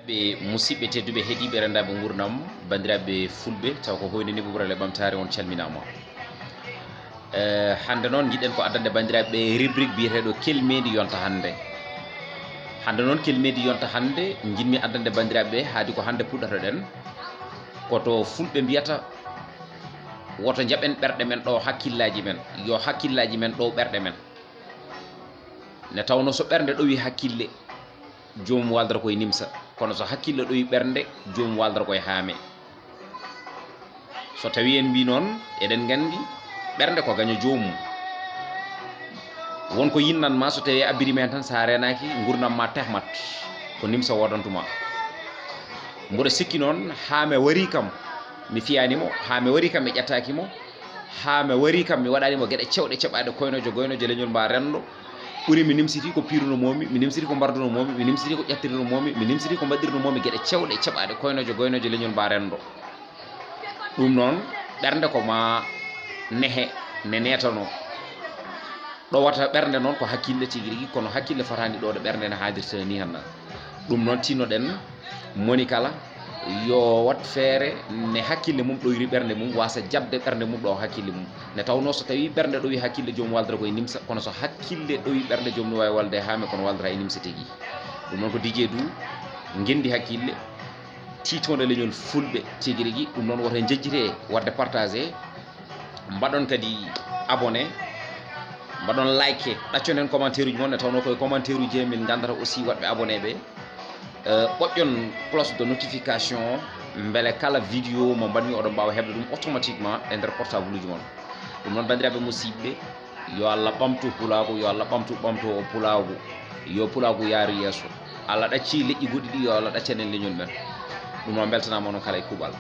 ɓe musidɓe tedduɓe heeɗiɓe rendaɓe gurdam bandiraɓe fulɓe taw ko hoynini ɓuɓurale ɓamtare on calminama. Hande noon jiɗɗen ko addande bandiraɓe rubrique biyeteɗo kelmedi yonta hande. Hande noon kelmedi yonta hande jinmi addande bandiraɓe haadi ko hande puɗɗata ɗen koto fulɓe mbiyata woto jaɓen ɓerɗe men ɗo hakkillaji men, yo hakkillaji men ɗo ɓerɗe men. Ne tawno so ɓernde ɗowi hakkille jomum waldata koye nimsa, kono so hakkille ɗowi ɓernde jomum waldata koye haame. So tawi en mbi noon eɗen gandi ɓernde ko gaño jomum, wonko yinnanma so tawi abbirima hen tan sa renaki gurdam ma tehmat ko nimsa wodantuma. Mboɗo sikki noon haame wari kam mi fiyanimo, haame wari kam mi ƴettakimo, haame wari kam mi waɗanimo gueɗe cewɗe ceɓaɗe koynojo goynojo leñol mba rendo ɓuuri mi nimsiti ko piruno momi, mi nimsiti ko mbarduno momi, mi nimsiti ko ƴettirno momi, mi nimsiti ko mbaɗirno momi gueɗe cewɗe ceɓaɗe koynojo goynojo leñol mba rendo. ɗum noon ɓernde ko ma nehe ne netano ɗo wata ɓernde noon ko hakkille tigui rigui, kono hakkille fotani ɗo ɗo ɓernde ne hadirta ni hanna. ɗum noon tinnoɗen moni kala yo wat feere ne hakkille mum ɗoyri ɓernde mum wasa jabde ɓernde mum ɗo hakkille mum. Ne tawno so tawi ɓernde ɗowi hakkille jomum waldata koye nimsa, kono so hakkille ɗowi ɓernde jomum ne wawi walde haame kono waldata e nimsa tigui. ɗum noon ko Dj Dou gendi hakkille titode leñol fulɓe tigui rigui. ɗum noon woto jejjire wadde partagé, mbaɗon kadi abonné, mbaɗon like, ɗaccon hen commentaire uji moon. Ne tawno koye commentaire uji min gandata aussi waɗɓe abonné ɓe. ɓoƴƴon cloche de notification beele kala vidéo mo mbaɗmi oɗon mbawa heɓde ɗum automatiquement e nder portable uji moon. ɗum noon bandiraɓe musidɓe yo Allah ɓamtu pulago, yo Allah ɓamtu o pulago, yo pulago yaaru yesso. Allah ɗacci leƴƴi goɗɗi ɗi yo Allah ɗaccanen leñol men. ɗum noon beltanama onon kala e kuuɓal.